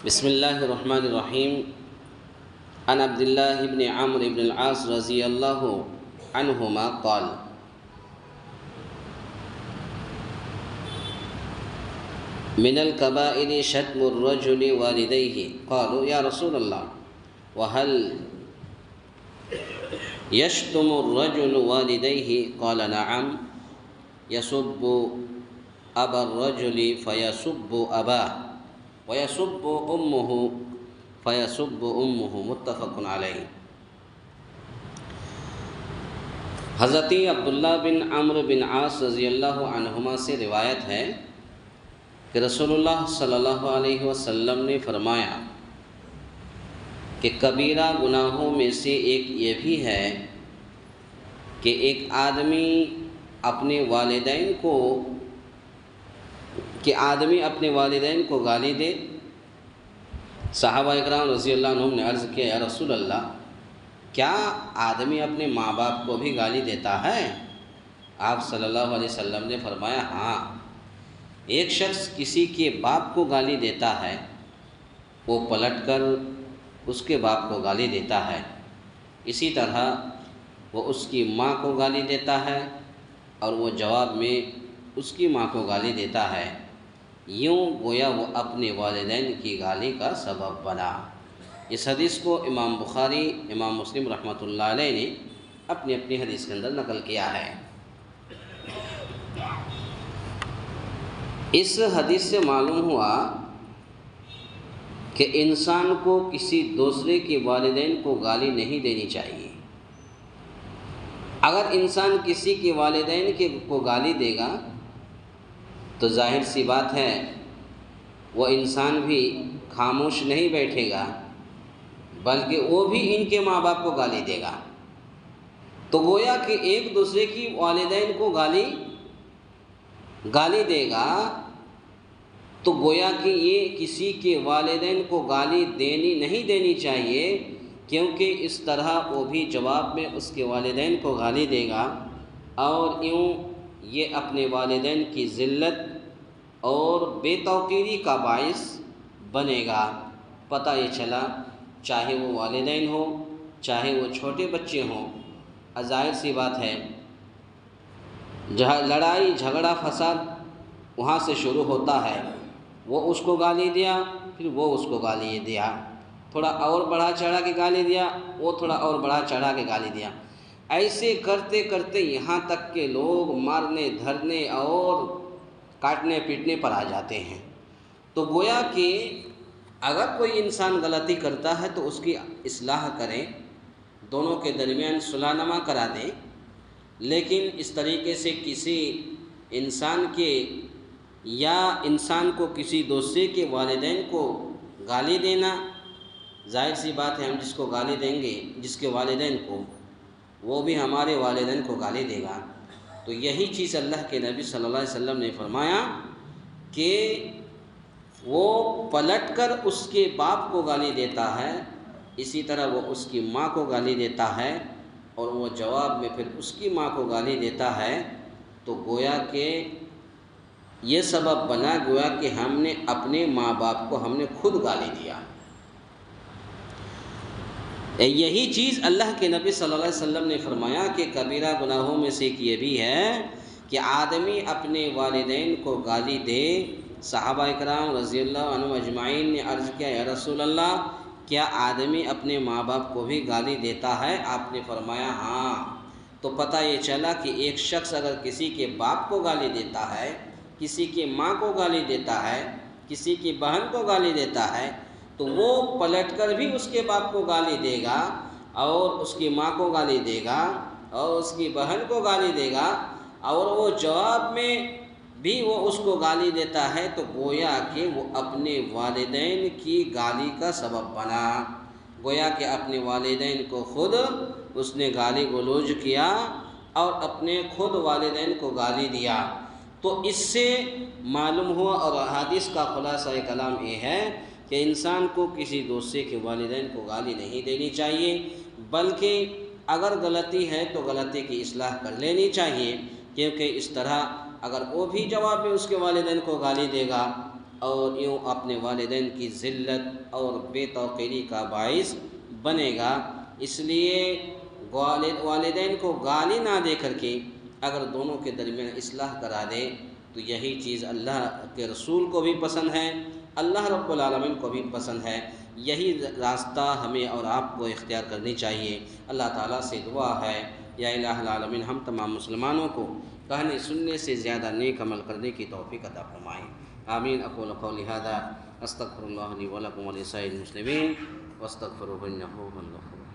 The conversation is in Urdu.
بسم الله الرحمن الرحيم. عن عبد الله بن عمرو بن العاص رضي الله عنهما قال: من الكبائر شتم الرجل والديه. قالوا يا رسول الله وهل يشتم الرجل والديه؟ قال نعم، يسب أبا الرجل فيسب أباه ويسب أمه فيسب أمه. متفق علیہ. حضرت عبداللہ بن عمرو بن عاص رضی اللہ عنہما سے روایت ہے کہ رسول اللہ صلی اللہ علیہ وسلم نے فرمایا کہ کبیرہ گناہوں میں سے ایک یہ بھی ہے کہ ایک آدمی اپنے والدین کو گالی دے. صحابہ اکرام رضی اللہ عنہم نے عرض کیا یا رسول اللہ، کیا آدمی اپنے ماں باپ کو بھی گالی دیتا ہے؟ آپ صلی اللہ علیہ وسلم نے فرمایا ہاں، ایک شخص کسی کے باپ کو گالی دیتا ہے، وہ پلٹ کر اس کے باپ کو گالی دیتا ہے. اسی طرح وہ اس کی ماں کو گالی دیتا ہے اور وہ جواب میں اس کی ماں کو گالی دیتا ہے. یوں گویا وہ اپنے والدین کی گالی کا سبب بنا. اس حدیث کو امام بخاری، امام مسلم رحمۃ اللہ علیہ نے اپنی اپنی حدیث کے اندر نقل کیا ہے. اس حدیث سے معلوم ہوا کہ انسان کو کسی دوسرے کے والدین کو گالی نہیں دینی چاہیے. اگر انسان کسی کے والدین کو گالی دے گا تو ظاہر سی بات ہے وہ انسان بھی خاموش نہیں بیٹھے گا، بلکہ وہ بھی ان کے ماں باپ کو گالی دے گا. تو گویا کہ ایک دوسرے کی والدین کو گالی دے گا تو گویا کہ یہ کسی کے والدین کو گالی نہیں دینی چاہیے، کیونکہ اس طرح وہ بھی جواب میں اس کے والدین کو گالی دے گا اور یوں یہ اپنے والدین کی ذلت اور بے توقیری کا باعث بنے گا. پتہ یہ چلا چاہے وہ والدین ہوں چاہے وہ چھوٹے بچے ہوں، ظاہر سی بات ہے جہاں لڑائی جھگڑا فساد وہاں سے شروع ہوتا ہے. وہ اس کو گالی دیا، پھر وہ اس کو گالی دیا، تھوڑا اور بڑھا چڑھا کے گالی دیا، وہ تھوڑا اور بڑھا چڑھا کے گالی دیا. ایسے کرتے کرتے یہاں تک کہ لوگ مارنے دھرنے اور کاٹنے پیٹنے پر آ جاتے ہیں. تو گویا کہ اگر کوئی انسان غلطی کرتا ہے تو اس کی اصلاح کریں، دونوں کے درمیان صلح نما کرا دیں. لیکن اس طریقے سے کسی انسان کو کسی دوسرے کے والدین کو گالی دینا، ظاہر سی بات ہے ہم جس کو گالی دیں گے، جس کے والدین کو، وہ بھی ہمارے والدین کو گالی دے گا. تو یہی چیز اللہ کے نبی صلی اللہ علیہ وسلم نے فرمایا کہ وہ پلٹ کر اس کے باپ کو گالی دیتا ہے، اسی طرح وہ اس کی ماں کو گالی دیتا ہے اور وہ جواب میں پھر اس کی ماں کو گالی دیتا ہے. تو گویا کہ یہ سبب بنا گویا کہ ہم نے اپنے ماں باپ کو خود گالی دیا. یہی چیز اللہ کے نبی صلی اللہ علیہ وسلم نے فرمایا کہ کبیرہ گناہوں میں سے ایک یہ بھی ہے کہ آدمی اپنے والدین کو گالی دے. صحابہ اکرام رضی اللہ عنہم اجمعین نے عرض کیا یا رسول اللہ، کیا آدمی اپنے ماں باپ کو بھی گالی دیتا ہے؟ آپ نے فرمایا ہاں. تو پتہ یہ چلا کہ ایک شخص اگر کسی کے باپ کو گالی دیتا ہے، کسی کی ماں کو گالی دیتا ہے، کسی کی بہن کو گالی دیتا ہے، تو وہ پلٹ کر بھی اس کے باپ کو گالی دے گا اور اس کی ماں کو گالی دے گا اور اس کی بہن کو گالی دے گا اور وہ جواب میں بھی وہ اس کو گالی دیتا ہے. تو گویا کہ وہ اپنے والدین کی گالی کا سبب بنا. گویا کہ اپنے والدین کو خود اس نے گالی گلوچ کیا اور اپنے خود والدین کو گالی دیا. تو اس سے معلوم ہوا اور حدیث کا خلاصہ کلام یہ ہے کہ انسان کو کسی دوسرے کے والدین کو گالی نہیں دینی چاہیے، بلکہ اگر غلطی ہے تو غلطی کی اصلاح کر لینی چاہیے. کیونکہ اس طرح اگر وہ بھی جواب میں اس کے والدین کو گالی دے گا اور یوں اپنے والدین کی ذلت اور بے توقیری کا باعث بنے گا۔ اس لیے والدین کو گالی نہ دے کر کے اگر دونوں کے درمیان اصلاح کرا دے تو یہی چیز اللہ کے رسول کو بھی پسند ہے، اللہ رب العالمین کو بھی پسند ہے۔ یہی راستہ ہمیں اور آپ کو اختیار کرنی چاہیے۔ اللہ تعالیٰ سے دعا ہے یا الہ العالمین ہم تمام مسلمانوں کو کہنے سننے سے زیادہ نیک عمل کرنے کی توفیق عطا فرمائیں۔ آمین۔ اقول قولی ھذا استغفر اللہ لی ولکم ولسائر المسلمین واستغفروہ انہ هو الغفور